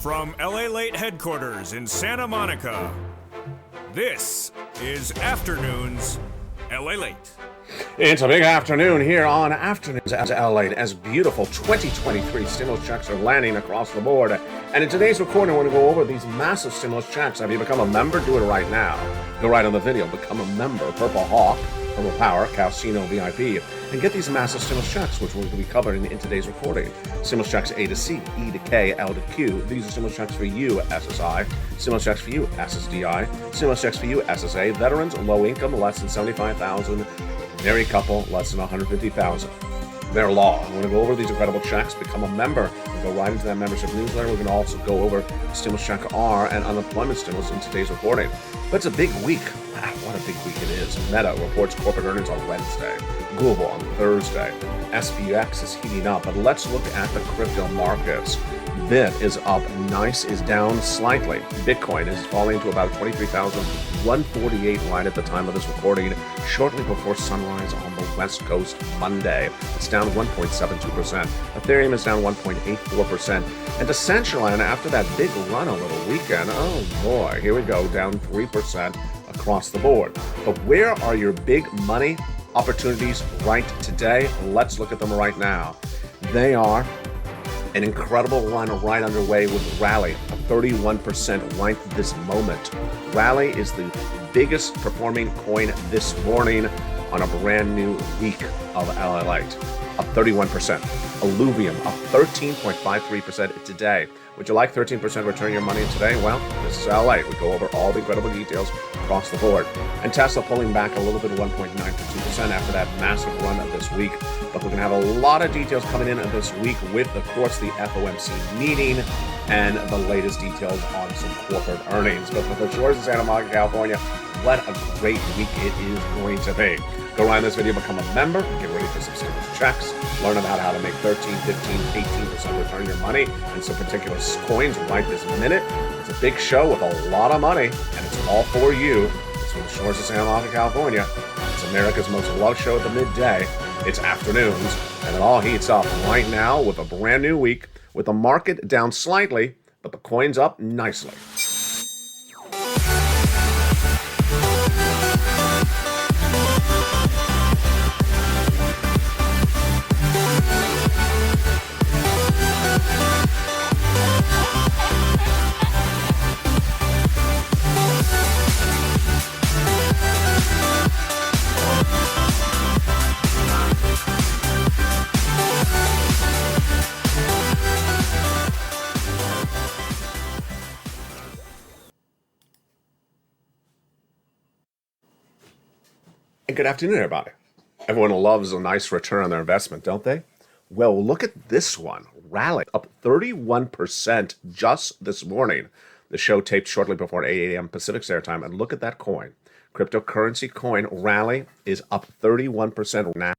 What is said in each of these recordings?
From LA Late headquarters in Santa Monica, this is Afternoons LA Late. It's a big afternoon here on Afternoons as LA as beautiful 2023 stimulus checks are landing across the board. And in today's recording, we're going to go over these massive stimulus checks. Have you become a member? Do it right now. Go right on the video, become a member. Purple Hawk, Purple Power, Casino VIP, and get these massive stimulus checks, which we're going to be covering in today's recording. Stimulus checks A to C, E to K, L to Q. These are stimulus checks for you, SSI. Stimulus checks for you, SSDI. Stimulus checks for you, SSA. Veterans, low income, less than $75,000. Married couple, less than $150,000. Their law. We're going to go over these incredible checks, become a member, and go right into that membership newsletter. We're going to also go over stimulus check R and unemployment stimulus in today's recording. But it's a big week. Wow, what a big week it is. Meta reports corporate earnings on Wednesday. Google on Thursday. SPX is heating up, but let's look at the crypto markets. BIT is up, NICE is down slightly. Bitcoin is falling to about 23,148 right at the time of this recording, shortly before sunrise on the West Coast Monday. It's down 1.72%. Ethereum is down 1.84%. And Decentraland, after that big run over the weekend, oh boy, here we go, down 3% across the board. But where are your big money opportunities right today? Let's look at them right now. They are an incredible run right underway with Rally, a 31% right this moment. Rally is the biggest performing coin this morning on a brand new week of LA Late, up 31%. Illuvium, up 13.53% today. Would you like 13% return your money today? Well, this is LA. We go over all the incredible details across the board. And Tesla pulling back a little bit, 1.92% after that massive run of this week. But we're going to have a lot of details coming in this week with, of course, the FOMC meeting and the latest details on some corporate earnings. But for the shores of Santa Monica, California, what a great week it is going to be. Go right in this video, become a member, get ready for some stimulus checks, learn about how to make 13, 15, 18% return your money and some particular coins right this minute. It's a big show with a lot of money, and it's all for you. It's from the shores of Santa Monica, California. It's America's most loved show at the midday. It's Afternoons, and it all heats up right now with a brand new week, with the market down slightly, but the coins up nicely. And good afternoon, everybody. Everyone loves a nice return on their investment, don't they? Well, look at this one. Rally up 31% just this morning. The show taped shortly before 8 a.m. Pacific Standard Time. And look at that coin. Cryptocurrency coin Rally is up 31% now.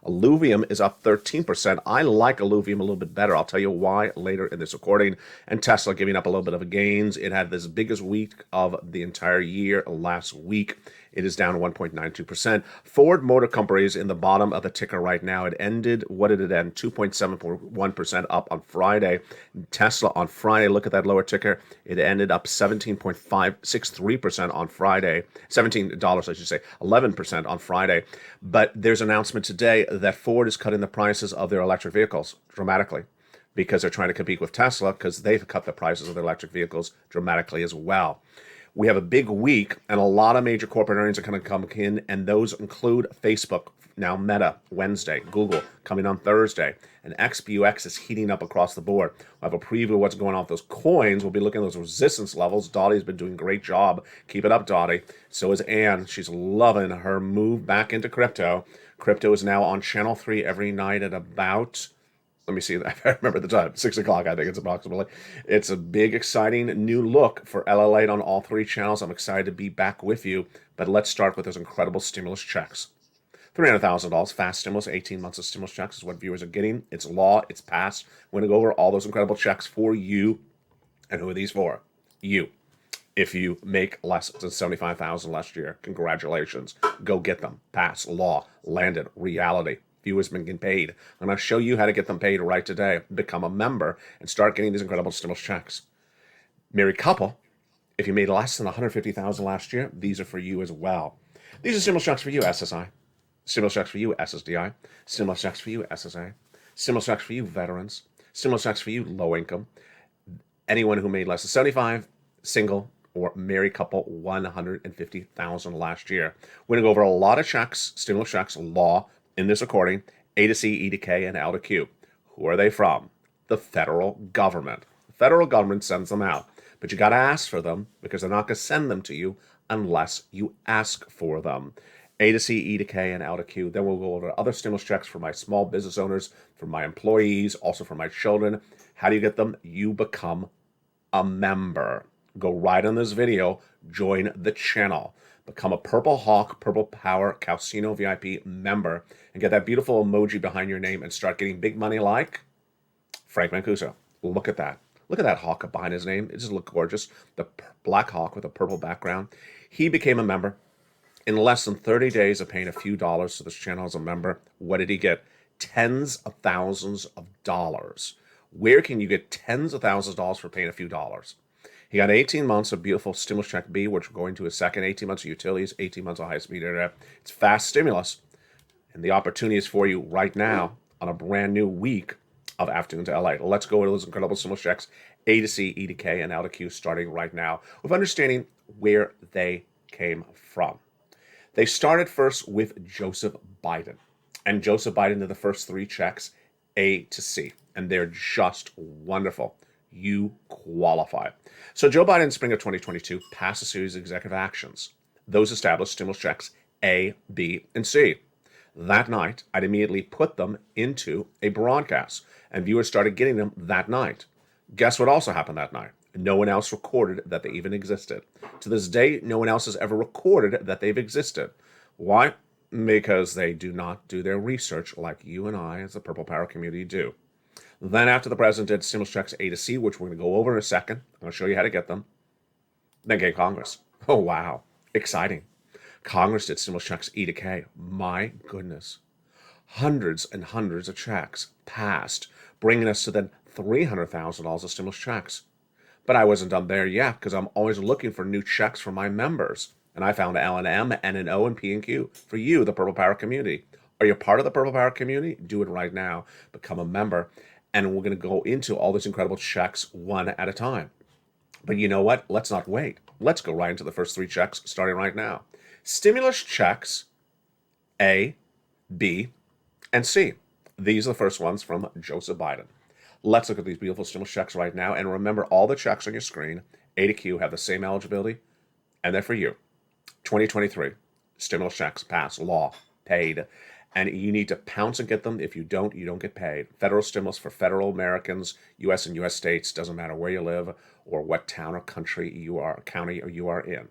Illuvium is up 13%. I like Illuvium a little bit better. I'll tell you why later in this recording. And Tesla giving up a little bit of gains. It had this biggest week of the entire year last week. It is down 1.92%. Ford Motor Company is in the bottom of the ticker right now. It ended, what did it end? 2.71% up on Friday. Tesla on Friday, look at that lower ticker. It ended up 17.563% on Friday. $17, I should say, 11% on Friday. But there's an announcement today that Ford is cutting the prices of their electric vehicles dramatically, because they're trying to compete with Tesla, because they've cut the prices of their electric vehicles dramatically as well. We have a big week, and a lot of major corporate earnings are going to come in, and those include Facebook, now Meta, Wednesday, Google, coming on Thursday, and XBUX is heating up across the board. We'll have a preview of what's going on with those coins. We'll be looking at those resistance levels. Dottie's been doing a great job. Keep it up, Dottie. So is Ann. She's loving her move back into crypto. Crypto is now on Channel 3 every night at about, let me see, I remember the time, 6 o'clock, I think it's approximately. It's a big, exciting new look for LA Late on all three channels. I'm excited to be back with you, but let's start with those incredible stimulus checks. $300,000 fast stimulus, 18 months of stimulus checks is what viewers are getting. It's law, it's passed. We're going to go over all those incredible checks for you. And who are these for? You. If you make less than $75,000 last year, congratulations. Go get them. Pass, law, landed, reality. Viewers been getting paid. I'm going to show you how to get them paid right today. Become a member and start getting these incredible stimulus checks. Married couple, if you made less than $150,000 last year, these are for you as well. These are stimulus checks for you, SSI. Stimulus checks for you, SSDI. Stimulus checks for you, SSA. Stimulus checks for you, veterans. Stimulus checks for you, low income. Anyone who made less than 75, single, or married couple, $150,000 last year. We're going to go over a lot of checks, stimulus checks, law in this recording, A to C, E to K, and L to Q. Who are they from? The federal government. The federal government sends them out, but you got to ask for them because they're not going to send them to you unless you ask for them. A to C, E to K, and L to Q. Then we'll go over other stimulus checks for my small business owners, for my employees, also for my children. How do you get them? You become a member. Go right on this video, join the channel. Become a Purple Hawk, Purple Power, Calcino VIP member, and get that beautiful emoji behind your name and start getting big money like Frank Mancuso. Look at that. Look at that hawk behind his name. It just looks gorgeous. The black hawk with a purple background. He became a member. In less than 30 days of paying a few dollars to this channel as a member, what did he get? Tens of thousands of dollars. Where can you get tens of thousands of dollars for paying a few dollars? He got 18 months of beautiful stimulus check B, which we're going to a second, 18 months of utilities, 18 months of high-speed internet. It's fast stimulus, and the opportunity is for you right now on a brand new week of Afternoons LA. Let's go to those incredible stimulus checks, A to C, E to K, and L to Q, starting right now, with understanding where they came from. They started first with Joseph Biden, and Joseph Biden did the first three checks, A to C, and they're just wonderful. You qualify. So Joe Biden in spring of 2022 passed a series of executive actions. Those established stimulus checks A, B, and C. That night, I'd immediately put them into a broadcast, and viewers started getting them that night. Guess what also happened that night? No one else recorded that they even existed. To this day, no one else has ever recorded that they've existed. Why? Because they do not do their research like you and I as the Purple Power community do. Then after the president did stimulus checks A to C, which we're going to go over in a second, I'm going to show you how to get them. Then came Congress. Oh, wow. Exciting. Congress did stimulus checks E to K. My goodness. Hundreds and hundreds of checks passed, bringing us to then $300,000 of stimulus checks. But I wasn't done there yet because I'm always looking for new checks for my members. And I found L and M, N and O, and P and Q for you, the Purple Power community. Are you part of the Purple Power community? Do it right now. Become a member. And we're going to go into all these incredible checks one at a time. But you know what? Let's not wait. Let's go right into the first three checks starting right now. Stimulus checks A, B, and C. These are the first ones from Joseph Biden. Let's look at these beautiful stimulus checks right now. And remember, all the checks on your screen, A to Q, have the same eligibility, and they're for you. 2023, stimulus checks, passed, law, paid. And you need to pounce and get them. If you don't get paid. Federal stimulus for federal Americans, U.S. and U.S. states, doesn't matter where you live or what town or country you are, county or you are in.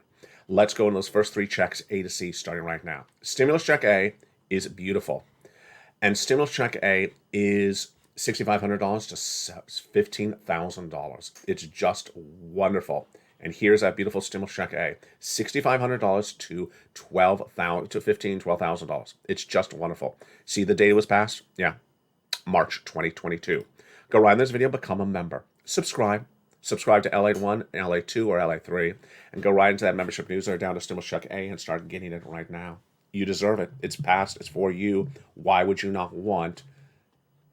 Let's go in those first three checks, A to C, starting right now. Stimulus check A is beautiful. And stimulus check A is $6,500 to $15,000. It's just wonderful. And here's that beautiful stimulus check A, $6,500 to $12,000. It's just wonderful. See the date it was passed? Yeah, March 2022. Go right in this video, become a member. Subscribe to LA1, LA2, or LA3, and go right into that membership newsletter down to stimulus check A and start getting it right now. You deserve it. It's passed. It's for you. Why would you not want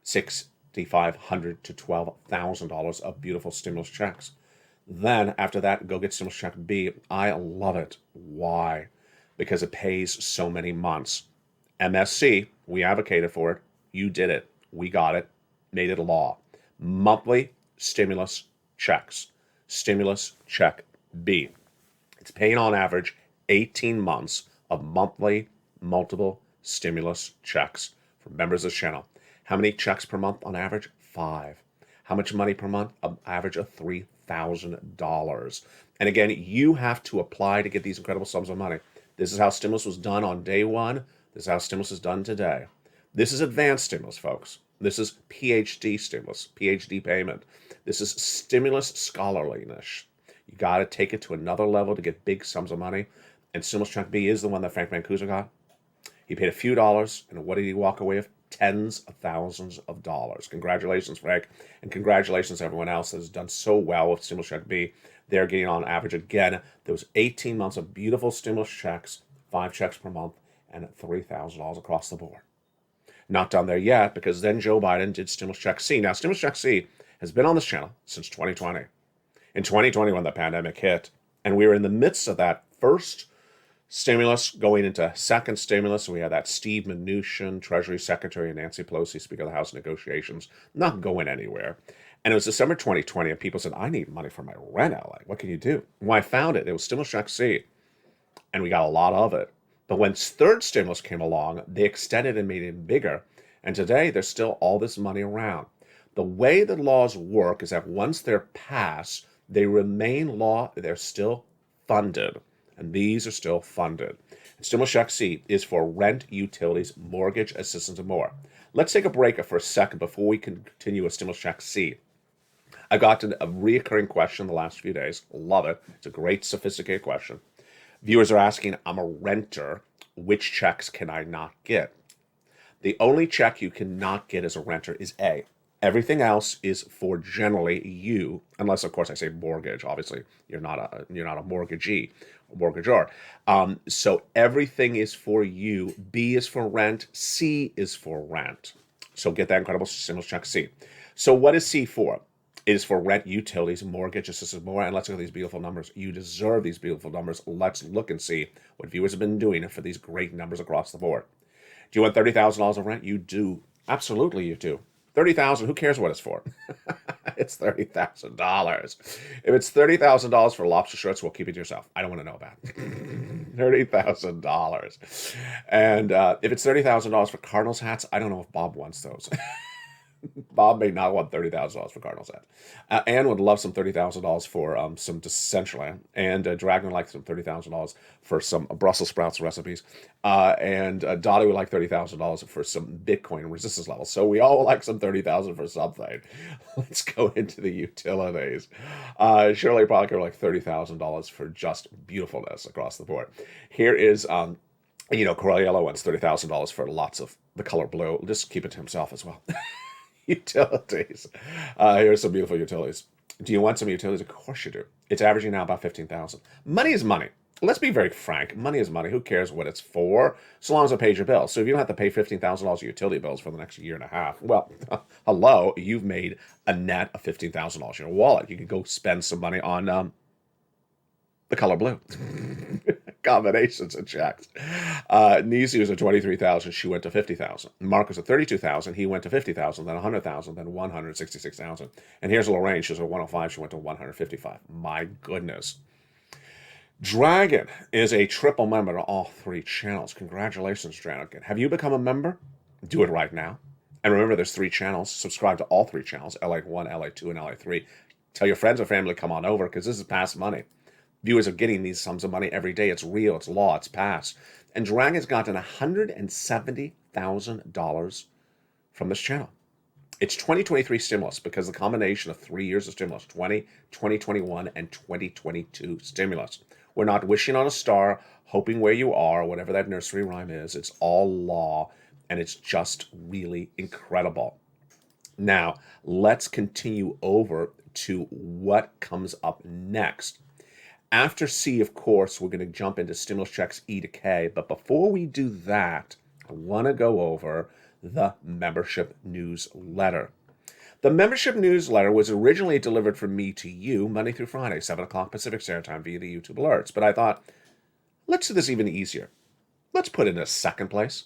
$6,500 to $12,000 of beautiful stimulus checks? Then, after that, go get stimulus check B. I love it. Why? Because it pays so many months. MSC, we advocated for it. You did it. We got it. Made it a law. Monthly stimulus checks. Stimulus check B. It's paying on average 18 months of monthly multiple stimulus checks for members of the channel. How many checks per month on average? 5. How much money per month? An average of $3,000. And again, you have to apply to get these incredible sums of money. This is how stimulus was done on day one. This is how stimulus is done today. This is advanced stimulus, folks. This is PhD stimulus, PhD payment. This is stimulus scholarliness. You got to take it to another level to get big sums of money. And stimulus check B is the one that Frank Mancuso got. He paid a few dollars, and what did he walk away with? tens of thousands of dollars. Congratulations, Frank, and congratulations to everyone else that has done so well with Stimulus Check B. They're getting on average, again, there was 18 months of beautiful stimulus checks, 5 checks per month, and $3,000 across the board. Not done there yet, because then Joe Biden did Stimulus Check C. Now, Stimulus Check C has been on this channel since 2020. In 2020, when the pandemic hit, and we were in the midst of that first stimulus going into second stimulus, and we had that Steve Mnuchin, Treasury Secretary, and Nancy Pelosi, Speaker of the House negotiations, not going anywhere. And it was December 2020, and people said, I need money for my rent, LA. What can you do? Well, I found it. It was Stimulus Check C, and we got a lot of it. But when third stimulus came along, they extended and made it bigger. And today, there's still all this money around. The way the laws work is that once they're passed, they remain law. They're still funded. And these are still funded. And Stimulus Check C is for rent, utilities, mortgage assistance, and more. Let's take a break for a second before we continue with Stimulus Check C. I got a reoccurring question the last few days. Love it. It's a great, sophisticated question. Viewers are asking, I'm a renter. Which checks can I not get? The only check you cannot get as a renter is A. Everything else is for generally you, unless of course I say mortgage. Obviously, you're not a mortgagee, mortgagor. So everything is for you. B is for rent. C is for rent. So get that incredible Stimulus Check C. So what is C for? It is for rent, utilities, mortgage assistance, more. And let's look at these beautiful numbers. You deserve these beautiful numbers. Let's look and see what viewers have been doing for these great numbers across the board. Do you want $30,000 of rent? You do. Absolutely, you do. $30,000, who cares what it's for? It's $30,000. If it's $30,000 for lobster shirts, well, keep it to yourself. I don't want to know about it. $30,000. And if it's $30,000 for Cardinals hats, I don't know if Bob wants those. Bob may not want $30,000 for Cardinals hats. Ann would love some $30,000 for some Decentraland. And Dragon would like some $30,000 for some Brussels sprouts recipes. And Dottie would like $30,000 for some Bitcoin resistance levels. So we all would like some $30,000 for something. Let's go into the utilities. Shirley Parker would like $30,000 for just beautifulness across the board. Here is, Corelliello wants $30,000 for lots of the color blue. Just keep it to himself as well. Utilities. Here's some beautiful utilities. Do you want some utilities? Of course you do. It's averaging now about $15,000. Money is money. Let's be very frank. Money is money. Who cares what it's for, so long as it pays your bills? So if you don't have to pay $15,000 of utility bills for the next year and a half, well, hello, you've made a net of $15,000 in your wallet. You can go spend some money on the color blue. Combinations of checks. Nisi was at $23,000. She went to $50,000. Mark was at $32,000. He went to $50,000, then $100,000, then $166,000. And here's Lorraine. She was at $105,000. She went to $155,000. My goodness. Dragon is a triple member to all 3 channels. Congratulations, Dragon. Have you become a member? Do it right now. And remember, there's 3 channels. Subscribe to all 3 channels, LA1, LA2, and LA3. Tell your friends or family to come on over, because this is past money. Viewers are getting these sums of money every day. It's real. It's law. It's passed. And Dragon's gotten $170,000 from this channel. It's 2023 stimulus, because the combination of 3 years of stimulus, 2021, and 2022 stimulus. We're not wishing on a star, hoping where you are, whatever that nursery rhyme is. It's all law, and it's just really incredible. Now, let's continue over to what comes up next. After C, of course, we're going to jump into stimulus checks E to K. But before we do that, I want to go over the membership newsletter. The membership newsletter was originally delivered from me to you Monday through Friday, 7 o'clock Pacific Standard Time via the YouTube alerts. But I thought, let's do this even easier. Let's put it in a second place.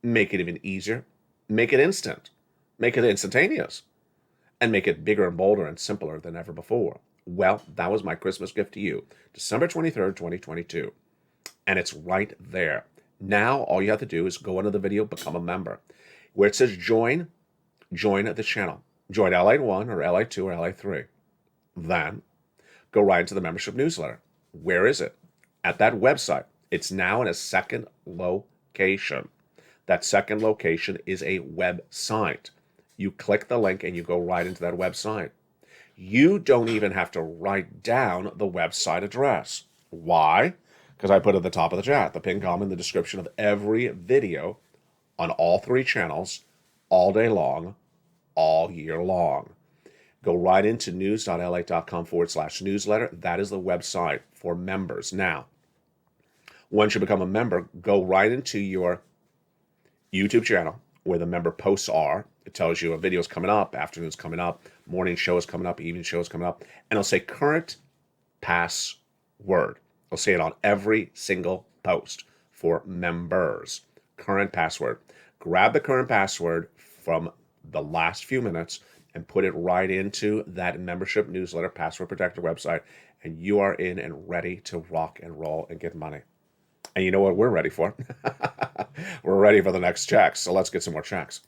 Make it even easier. Make it instant. Make it instantaneous. And make it bigger and bolder and simpler than ever before. Well, that was my Christmas gift to you, December 23rd, 2022. And it's right there. Now, all you have to do is go into the video, become a member. Where it says join the channel. Join LA1 or LA2 or LA3. Then, go right into the membership newsletter. Where is it? At that website. It's now in a second location. That second location is a website. You click the link and you go right into that website. You don't even have to write down the website address. Why? Because I put it at the top of the chat, the pinned comment, the description of every video on all 3 channels all day long, all year long. Go right into news.la.com/newsletter. That is the website for members. Now, once you become a member, go right into your YouTube channel where the member posts are. It tells you a video is coming up, afternoon's coming up, morning show is coming up, evening show is coming up, and it'll say current password. I'll say it on every single post for members. Current password. Grab the current password from the last few minutes and put it right into that membership newsletter password protector website, and you are in and ready to rock and roll and get money. And you know what we're ready for? We're ready for the next checks. So let's get some more checks.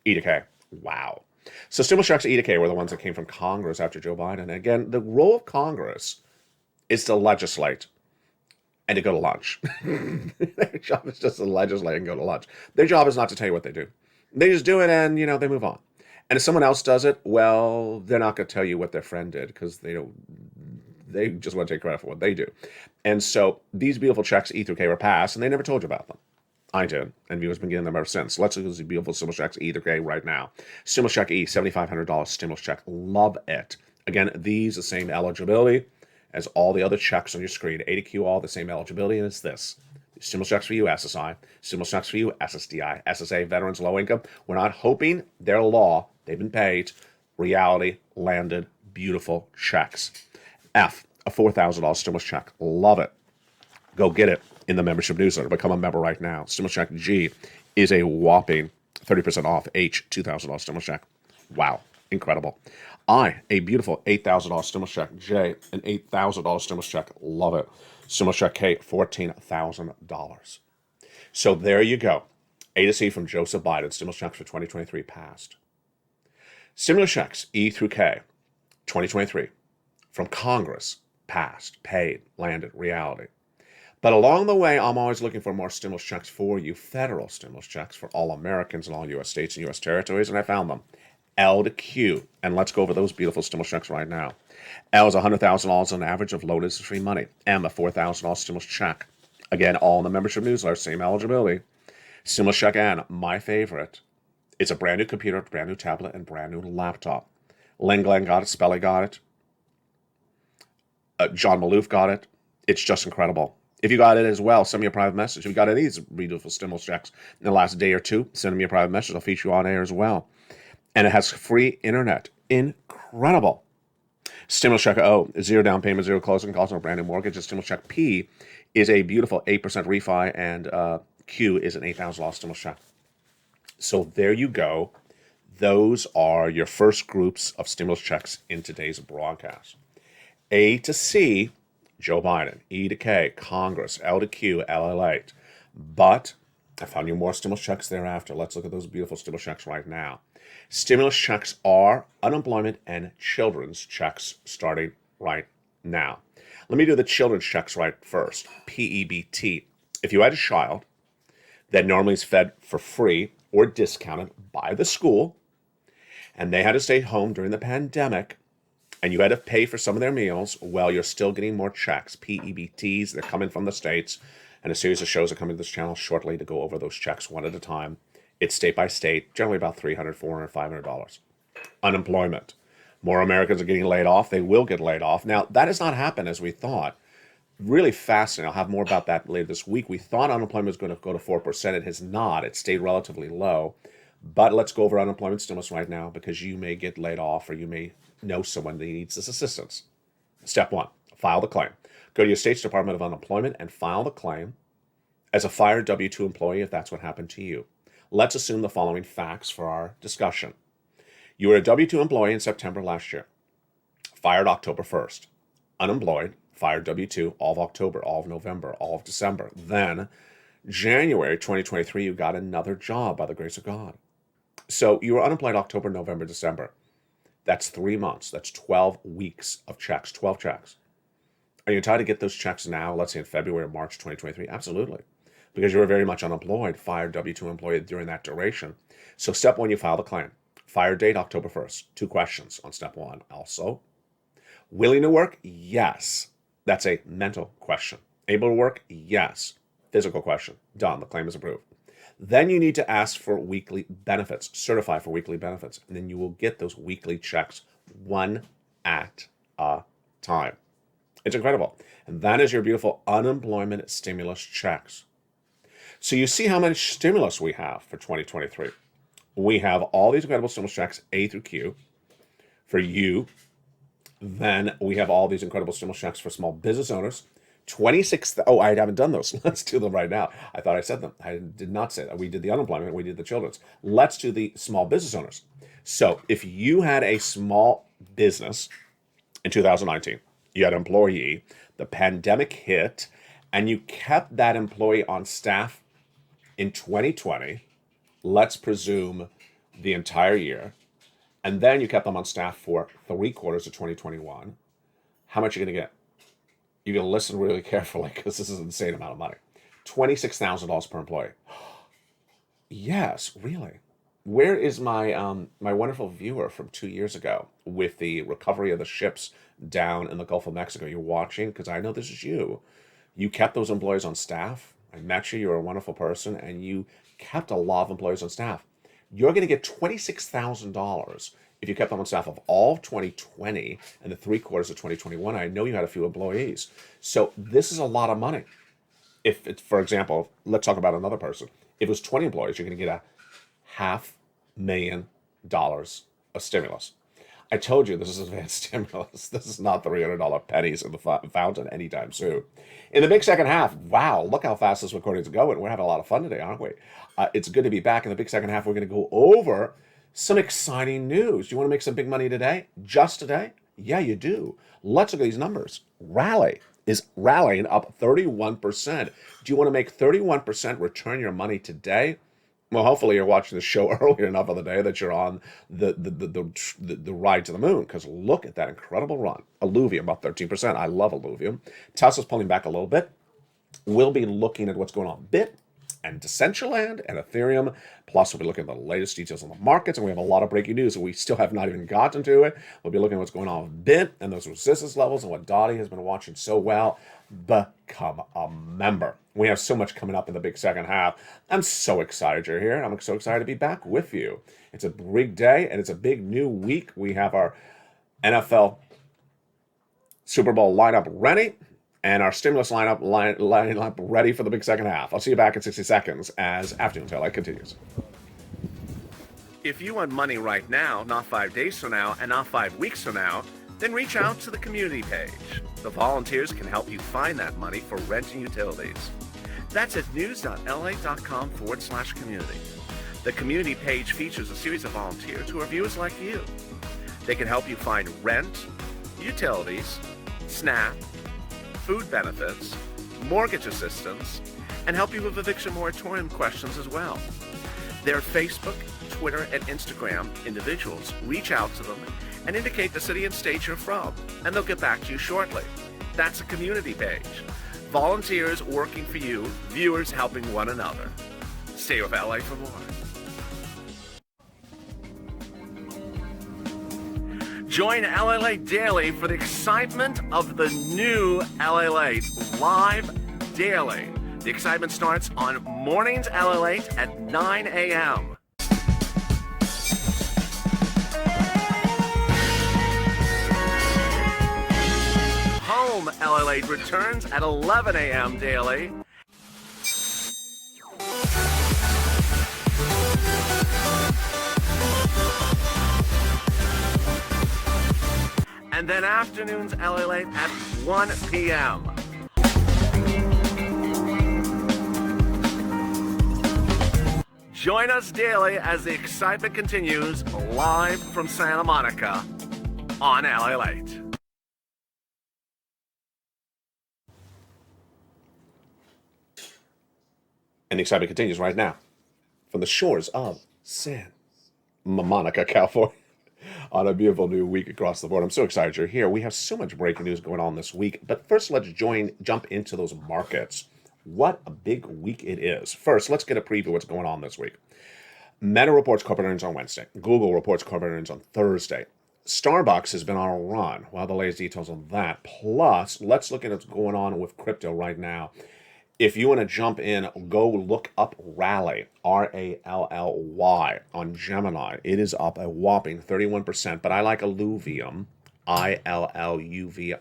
E to K. Wow. So stimulus checks E to K were the ones that came from Congress after Joe Biden. And again, the role of Congress is to legislate and to go to lunch. Their job is just to legislate and go to lunch. Their job is not to tell you what they do. They just do it and, they move on. And if someone else does it, well, they're not going to tell you what their friend did because they just want to take credit for what they do. And so these beautiful checks, E through K, were passed, and they never told you about them. I did, and viewers have been getting them ever since. Let's look at these beautiful stimulus checks, E through K, right now. Stimulus check E, $7,500 stimulus check. Love it. Again, these the same eligibility as all the other checks on your screen. A to Q, all the same eligibility, and it's this. Stimulus checks for you, SSI. Stimulus checks for you, SSDI. SSA, veterans, low income. We're not hoping they're law. They've been paid. Reality, landed, beautiful checks. F, a $4,000 stimulus check. Love it. Go get it in the membership newsletter. Become a member right now. Stimulus check G is a whopping 30% off. H, $2,000 stimulus check. Wow, incredible. I, a beautiful $8,000 stimulus check. J, an $8,000 stimulus check. Love it. Stimulus check K, $14,000. So there you go. A to C from Joseph Biden. Stimulus checks for 2023 passed. Stimulus checks E through K, 2023, from Congress, passed, paid, landed, reality. But along the way, I'm always looking for more stimulus checks for you, federal stimulus checks for all Americans in all U.S. states and U.S. territories, and I found them. L to Q, and let's go over those beautiful stimulus checks right now. L is $100,000 on average of low interest-free money. M, a $4,000 stimulus check. Again, all in the membership newsletter, same eligibility. Stimulus check N, my favorite. It's a brand new computer, brand new tablet, and brand new laptop. Len Glenn got it, Spelly got it. John Maloof got it. It's just incredible. If you got it as well, send me a private message. If you got any of these beautiful stimulus checks in the last day or two, send me a private message. I'll feature you on air as well. And it has free internet. Incredible. Stimulus check O, zero down payment, zero closing costs on a brand new mortgage. And stimulus check P is a beautiful 8% refi, and Q is an $8,000 stimulus check. So there you go. Those are your first groups of stimulus checks in today's broadcast. A to C, Joe Biden. E to K, Congress. L to Q, LL8. But I found you more stimulus checks thereafter. Let's look at those beautiful stimulus checks right now. Stimulus checks are unemployment and children's checks starting right now. Let me do the children's checks right first. PEBT. If you had a child that normally is fed for free or discounted by the school, and they had to stay home during the pandemic, and you had to pay for some of their meals, well, you're still getting more checks. PEBTs, they're coming from the states, and a series of shows are coming to this channel shortly to go over those checks one at a time. It's state by state, generally about $300, $400, $500. Unemployment. More Americans are getting laid off. They will get laid off. Now, that has not happened as we thought. Really fascinating. I'll have more about that later this week. We thought unemployment was going to go to 4%. It has not. It stayed relatively low. But let's go over unemployment stimulus right now because you may get laid off or you may know someone that needs this assistance. Step one, file the claim. Go to your state's Department of Unemployment and file the claim as a fired W-2 employee if that's what happened to you. Let's assume the following facts for our discussion. You were a W-2 employee in September last year. Fired October 1st. Unemployed, fired W-2 all of October, all of November, all of December. Then, January 2023, you got another job by the grace of God. So you were unemployed October, November, December. That's 3 months. That's 12 weeks of checks, 12 checks. Are you entitled to get those checks now, let's say in February or March 2023? Absolutely. Because you were very much unemployed, fired W-2 employee during that duration. So step one, you file the claim. Fire date, October 1st. 2 questions on step one. Also, willing to work? Yes. That's a mental question. Able to work? Yes. Physical question. Done. The claim is approved. Then you need to ask for weekly benefits, certify for weekly benefits, and then you will get those weekly checks one at a time. It's incredible. And that is your beautiful unemployment stimulus checks. So you see how much stimulus we have for 2023. We have all these incredible stimulus checks, A through Q, for you. Then we have all these incredible stimulus checks for small business owners. 26, oh, I haven't done those. Let's do them right now. I thought I said them. I did not say that. We did the unemployment, we did the children's. Let's do the small business owners. So if you had a small business in 2019, you had an employee, the pandemic hit, and you kept that employee on staff in 2020, let's presume the entire year, and then you kept them on staff for 3 quarters of 2021, how much are you going to get? You're going to listen really carefully because this is an insane amount of money. $26,000 per employee. Yes, really. Where is my my wonderful viewer from 2 years ago with the recovery of the ships down in the Gulf of Mexico? You're watching because I know this is you. You kept those employees on staff. I met you. You're a wonderful person, and you kept a lot of employees on staff. You're going to get $26,000 if you kept them on staff of all of 2020 and the 3 quarters of 2021. I know you had a few employees. So this is a lot of money. If it's, for example, let's talk about another person. If it was 20 employees, you're going to get $500,000 of stimulus. I told you this is advanced stimulus. This is not $300 pennies in the fountain anytime soon. In the big second half, wow, look how fast this recording is going. We're having a lot of fun today, aren't we? It's good to be back. In the big second half, we're going to go over some exciting news. Do you want to make some big money today? Just today? Yeah, you do. Let's look at these numbers. Rally is rallying up 31%. Do you want to make 31% return your money today? Well, hopefully you're watching the show earlier enough of the day that you're on the ride to the moon, because look at that incredible run. Illuvium up 13%. I love Illuvium. Tesla's pulling back a little bit. We'll be looking at what's going on Bit and Decentraland and Ethereum. Plus, we'll be looking at the latest details on the markets, and we have a lot of breaking news, and we still have not even gotten to it. We'll be looking at what's going on with Bit and those resistance levels and what Dottie has been watching so well. Become a member. We have so much coming up in the big second half. I'm so excited you're here, and I'm so excited to be back with you. It's a big day, and it's a big new week. We have our NFL Super Bowl lineup ready, and our stimulus lineup ready for the big second half. I'll see you back in 60 seconds as Afternoon Taillight continues. If you want money right now, not 5 days from now, and not 5 weeks from now, then reach out to the community page. The volunteers can help you find that money for rent and utilities. That's at news.la.com/community. The community page features a series of volunteers who are viewers like you. They can help you find rent, utilities, SNAP, food benefits, mortgage assistance, and help you with eviction moratorium questions as well. Their Facebook, Twitter, and Instagram individuals reach out to them and indicate the city and state you're from, and they'll get back to you shortly. That's a community page. Volunteers working for you, viewers helping one another. Stay with LA for more. Join LA Daily for the excitement of the new LA live daily. The excitement starts on mornings LA at 9 a.m. Home LA returns at 11 a.m. daily. And then afternoons LA at 1 p.m. Join us daily as the excitement continues live from Santa Monica on LA Late. And the excitement continues right now from the shores of Santa Monica, California, on a beautiful new week across the board. I'm so excited you're here. We have so much breaking news going on this week. But first, let's jump into those markets. What a big week it is. First, let's get a preview of what's going on this week. Meta reports corporate earnings on Wednesday. Google reports corporate earnings on Thursday. Starbucks has been on a run. We'll have the latest details on that. Plus, let's look at what's going on with crypto right now. if you want to jump in, go look up Rally, Rally, on Gemini. It is up a whopping 31%, but I like Illuvium, Illuvium.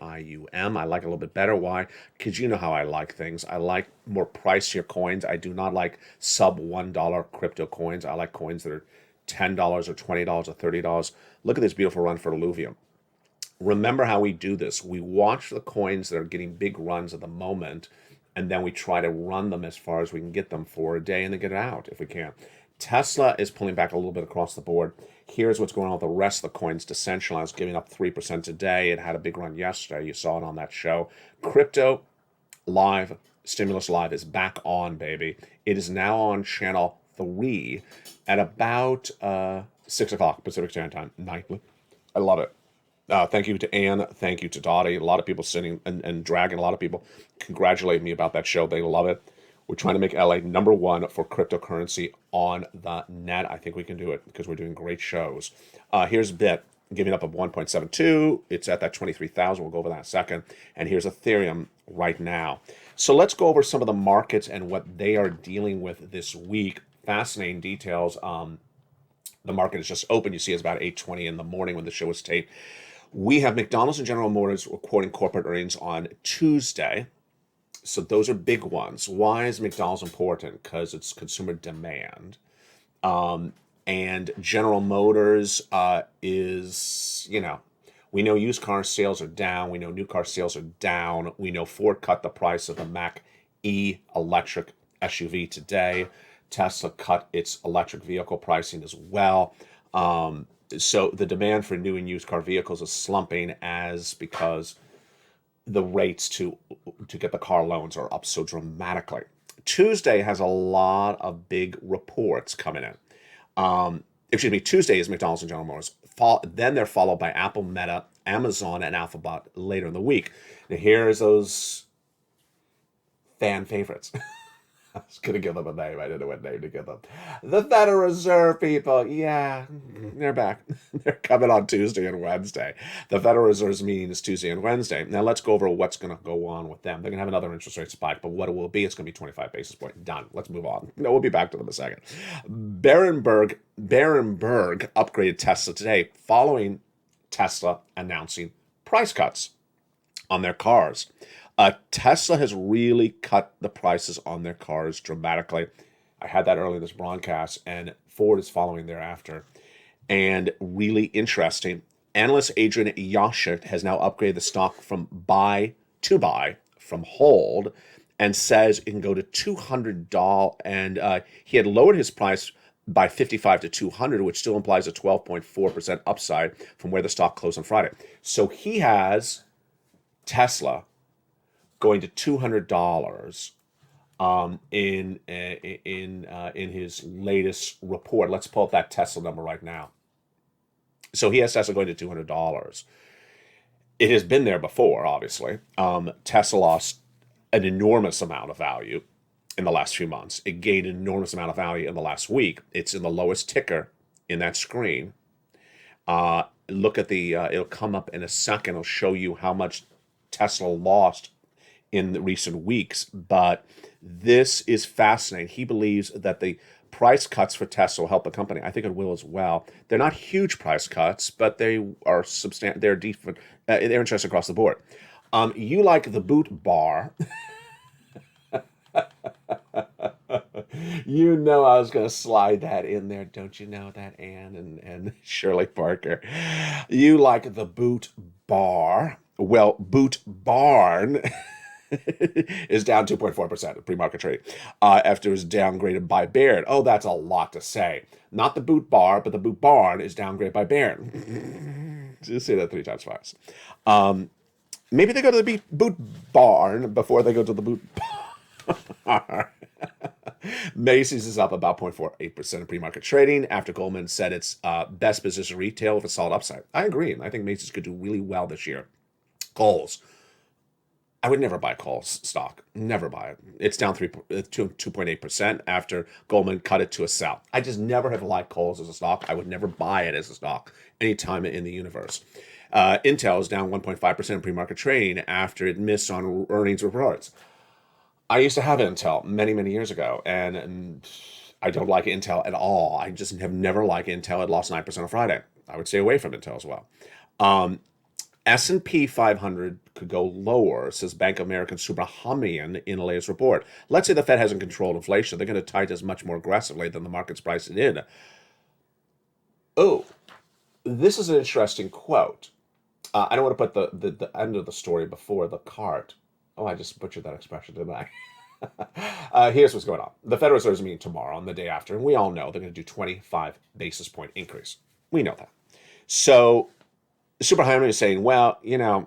I like it a little bit better. Why? Because you know how I like things. I like more pricier coins. I do not like sub $1 crypto coins. I like coins that are $10 or $20 or $30. Look at this beautiful run for Illuvium. Remember how we do this. We watch the coins that are getting big runs at the moment, and then we try to run them as far as we can get them for a day and then get it out if we can. Tesla is pulling back a little bit across the board. Here's what's going on with the rest of the coins. Decentralized giving up 3% today. It had a big run yesterday. You saw it on that show. Crypto Live, Stimulus Live is back on, baby. It is now on channel 3 at about 6 o'clock Pacific Standard Time nightly. I love it. Thank you to Anne. Thank you to Dottie. A lot of people sitting and dragging. A lot of people congratulate me about that show. They love it. We're trying to make LA #1 for cryptocurrency on the net. I think we can do it because we're doing great shows. Here's BIT giving up a 1.72. It's at that 23,000. We'll go over that in a second. And here's Ethereum right now. So let's go over some of the markets and what they are dealing with this week. Fascinating details. The market is just open. You see it's about 8:20 in the morning when the show was taped. We have McDonald's and General Motors reporting corporate earnings on Tuesday. So those are big ones. Why is McDonald's important? Because it's consumer demand. And General Motors is, we know used car sales are down. We know new car sales are down. We know Ford cut the price of the Mach-E electric SUV today. Tesla cut its electric vehicle pricing as well. So the demand for new and used car vehicles is slumping because the rates to get the car loans are up so dramatically. Tuesday has a lot of big reports coming in. Tuesday is McDonald's and General Motors. Then they're followed by Apple, Meta, Amazon, and Alphabet later in the week. Now here's those fan favorites. I was going to give them a name. I didn't know what name to give them. The Federal Reserve people. Yeah, they're back. They're coming on Tuesday and Wednesday. The Federal Reserve's meeting is Tuesday and Wednesday. Now let's go over what's going to go on with them. They're going to have another interest rate spike, but what it will be, it's going to be 25 basis points. Done. Let's move on. No, we'll be back to them in a second. Berenberg upgraded Tesla today following Tesla announcing price cuts on their cars. Tesla has really cut the prices on their cars dramatically. I had that earlier in this broadcast, and Ford is following thereafter. And really interesting, analyst Adrian Yashik has now upgraded the stock from buy from hold, and says it can go to $200. And he had lowered his price by 55 to 200, which still implies a 12.4% upside from where the stock closed on Friday. So he has Tesla going to $200 in his latest report. Let's pull up that Tesla number right now. So he has Tesla going to $200. It has been there before, obviously. Tesla lost an enormous amount of value in the last few months. It gained an enormous amount of value in the last week. It's in the lowest ticker in that screen. Look at it'll come up in a second. It'll show you how much Tesla lost in the recent weeks, but this is fascinating. He believes that the price cuts for Tesla will help the company. I think it will as well. They're not huge price cuts, but they are substantial. They're different. They're interesting across the board. You like the boot bar. You know I was going to slide that in there. Don't you know that, Ann and Shirley Parker? You like the boot bar. Well, Boot Barn is down 2.4% in pre-market trading after it was downgraded by Baird. Oh, that's a lot to say. Not the Boot Bar, but the Boot Barn is downgraded by Baird. Just say that 3 times fast. Maybe they go to the Boot Barn before they go to the Boot Bar. Macy's is up about 0.48% in pre-market trading after Goldman said it's best business in retail with a solid upside. I agree. I think Macy's could do really well this year. Kohl's. I would never buy Kohl's stock. Never buy it. It's down 2.8% after Goldman cut it to a sell. I just never have liked Kohl's as a stock. I would never buy it as a stock anytime in the universe. Intel is down 1.5% in pre-market trading after it missed on earnings reports. I used to have Intel many, many years ago, and I don't like Intel at all. I just have never liked Intel. It lost 9% on Friday. I would stay away from Intel as well. Um, S&P 500 could go lower, says Bank of America Subramanian in the latest report. Let's say the Fed hasn't controlled inflation. They're going to tighten as much more aggressively than the market's pricing in. Oh, this is an interesting quote. I don't want to put the end of the story before the cart. Oh, I just butchered that expression, didn't I? Here's what's going on. The Federal Reserve is meeting tomorrow and the day after, and we all know they're going to do 25 basis point increase. We know that. So Super Henry is saying, well, the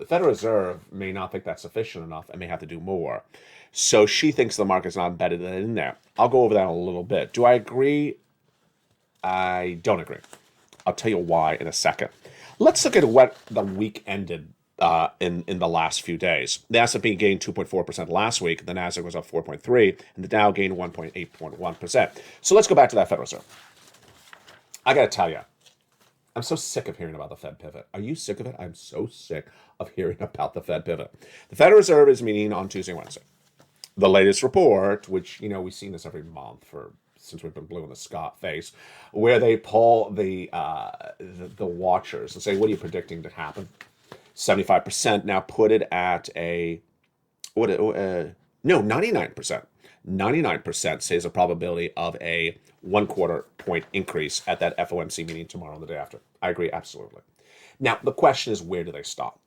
Federal Reserve may not think that's sufficient enough and may have to do more. So she thinks the market's not embedded in there. I'll go over that in a little bit. Do I agree? I don't agree. I'll tell you why in a second. Let's look at what the week ended in the last few days. The S&P gained 2.4% last week. The Nasdaq was up 4.3%, and the Dow gained 1.8%. So let's go back to that Federal Reserve. I got to tell you, I'm so sick of hearing about the Fed pivot. Are you sick of it? I'm so sick of hearing about the Fed pivot. The Federal Reserve is meeting on Tuesday and Wednesday. The latest report, which, we've seen this every month since we've been blue in the face, where they poll the watchers and say, what are you predicting to happen? 75% now put it at 99%. 99% says a probability of a 1/4 point increase at that FOMC meeting tomorrow and the day after. I agree, absolutely. Now, the question is, where do they stop?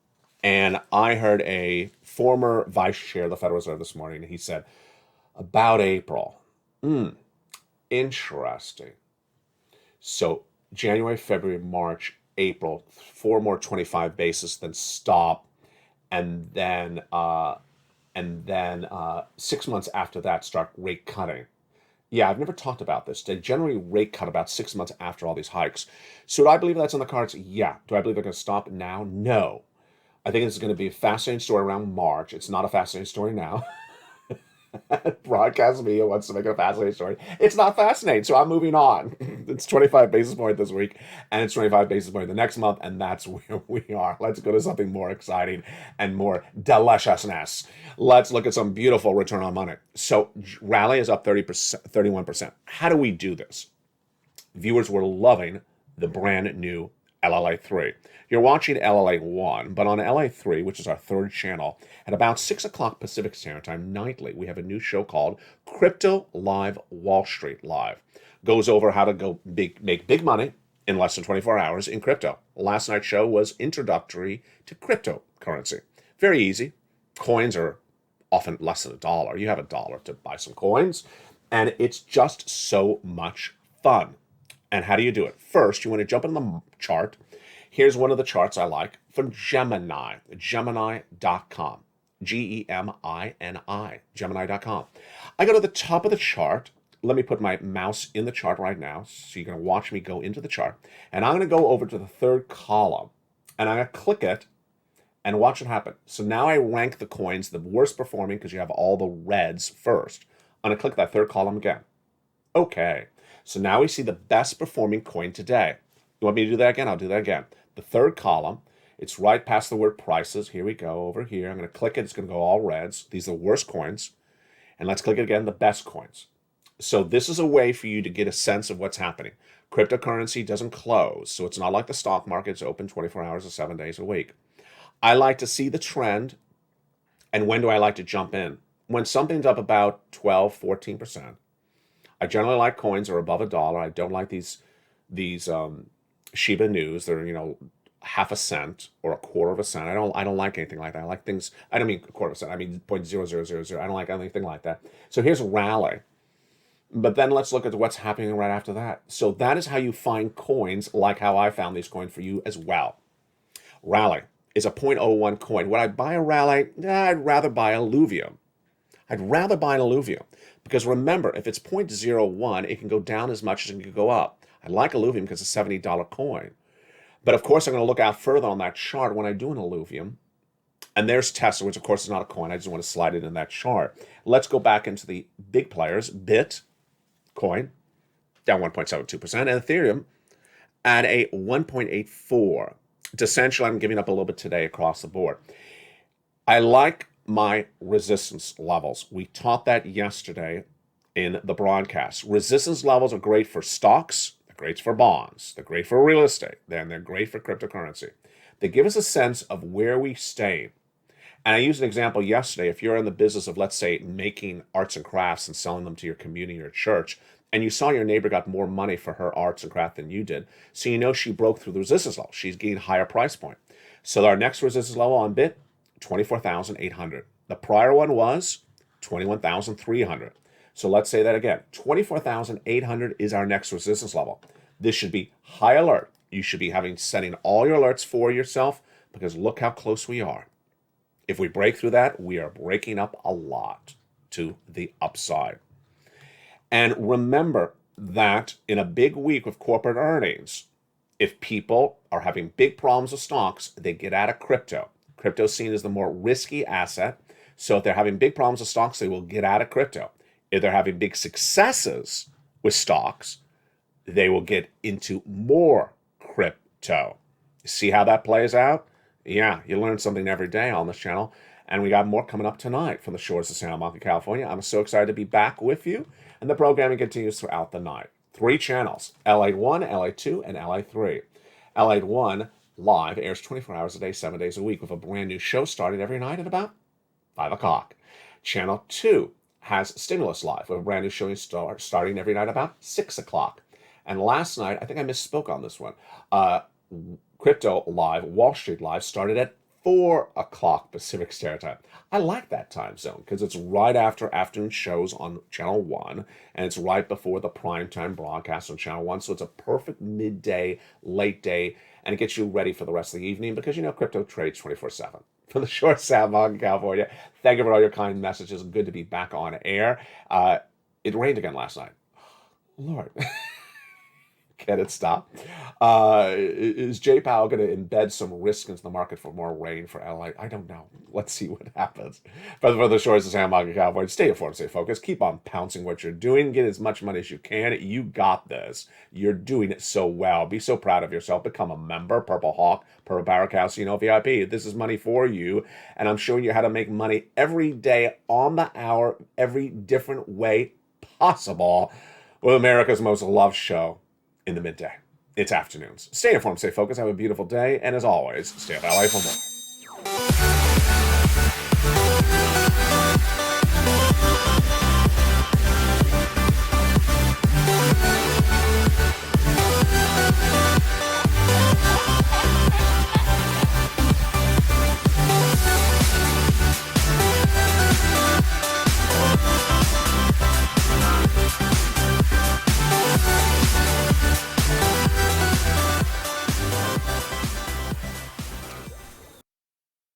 And I heard a former vice chair of the Federal Reserve this morning, and he said, about April. Interesting. So January, February, March, April, 4 more 25 basis, then stop, and then 6 months after that start rate cutting. Yeah, I've never talked about this. They generally rate cut about 6 months after all these hikes. So do I believe that's on the cards? Yeah. Do I believe they're going to stop now? No. I think it's going to be a fascinating story around March. It's not a fascinating story now. Broadcast media wants to make it a fascinating story. It's not fascinating, so I'm moving on. It's 25 basis point this week, and it's 25 basis point the next month, and that's where we are. Let's go to something more exciting and more deliciousness. Let's look at some beautiful return on money. So rally is up 30%, 31%. How do we do this? Viewers were loving the brand new LLA3. You're watching LLA1, but on LA3, which is our third channel, at about 6 o'clock Pacific Standard Time nightly, we have a new show called Crypto Live Wall Street Live. Goes over how to make big money in less than 24 hours in crypto. Last night's show was introductory to cryptocurrency. Very easy. Coins are often less than $1. You have $1 to buy some coins, and it's just so much fun. And how do you do it? First, you want to jump in the chart. Here's one of the charts I like from Gemini, Gemini.com. Gemini, Gemini.com. I go to the top of the chart. Let me put my mouse in the chart right now. So you're going to watch me go into the chart. And I'm going to go over to the third column. And I'm going to click it and watch it happen. So now I rank the coins, the worst performing, because you have all the reds first. I'm going to click that third column again. Okay. So now we see the best performing coin today. You want me to do that again? I'll do that again. The third column, it's right past the word prices. Here we go, over here. I'm going to click it. It's going to go all reds. These are the worst coins. And let's click it again, the best coins. So this is a way for you to get a sense of what's happening. Cryptocurrency doesn't close, so it's not like the stock market. It's open 24 hours or 7 days a week. I like to see the trend. And when do I like to jump in? When something's up about 12, 14%. I generally like coins that are above $1. I don't like these Shiba News. They're, half a cent or a quarter of a cent. I don't like anything like that. I like things, I don't mean a quarter of a cent. I mean 0.0000. I don't like anything like that. So here's a rally. But then let's look at what's happening right after that. So that is how you find coins, like how I found these coins for you as well. Rally is a 0.01 coin. Would I buy a rally? I'd rather buy alluvium. I'd rather buy an alluvium. Because remember, if it's 0.01, it can go down as much as it can go up. I like alluvium because it's a $70 coin. But of course, I'm going to look out further on that chart when I do an alluvium. And there's Tesla, which of course is not a coin. I just want to slide it in that chart. Let's go back into the big players. Bitcoin, down 1.72%. And Ethereum at a 1.84. Essentially, I'm giving up a little bit today across the board. I like my resistance levels. We taught that yesterday in the broadcast. Resistance levels are great for stocks, they're great for bonds, they're great for real estate, and they're great for cryptocurrency. They give us a sense of where we stay. And I used an example yesterday. If you're in the business of, let's say, making arts and crafts and selling them to your community or church, and you saw your neighbor got more money for her arts and craft than you did, so you know she broke through the resistance level. She's gained higher price point. So our next resistance level on Bit, 24,800. The prior one was 21,300. So let's say that again. 24,800 is our next resistance level. This should be high alert. You should be setting all your alerts for yourself, because look how close we are. If we break through that, we are breaking up a lot to the upside. And remember that in a big week of corporate earnings, if people are having big problems with stocks, they get out of crypto. Crypto is seen as the more risky asset. So if they're having big problems with stocks, they will get out of crypto. If they're having big successes with stocks, they will get into more crypto. See how that plays out? Yeah, you learn something every day on this channel. And we got more coming up tonight from the shores of Santa Monica, California. I'm so excited to be back with you. And the programming continues throughout the night. 3 channels, LA1, LA2, and LA3. LA1 live airs 24 hours a day, 7 days a week, with a brand new show starting every night at about 5 o'clock. Channel 2 has Stimulus Live, with a brand new show starting every night about 6 o'clock. And last night, I think I misspoke on this one, Crypto Live, Wall Street Live, started at 4 o'clock Pacific Standard Time. I like that time zone because it's right after afternoon shows on Channel 1, and it's right before the primetime broadcast on Channel 1, so it's a perfect midday, late day, and it gets you ready for the rest of the evening because, you know, crypto trades 24/7. From the shore of Santa Monica, California, thank you for all your kind messages. Good to be back on air. It rained again last night. Lord. Can it stop? Is Jay Powell going to embed some risk into the market for more rain for LA? I don't know. Let's see what happens. For the shores of Santa Monica, California, stay informed, stay focused. Keep on pouncing what you're doing. Get as much money as you can. You got this. You're doing it so well. Be so proud of yourself. Become a member. Purple Hawk, Purple Barrel Casino VIP. This is money for you. And I'm showing you how to make money every day, on the hour, every different way possible, with America's most loved show in the midday. It's afternoons. Stay informed, stay focused, have a beautiful day, and as always, stay up LA for more.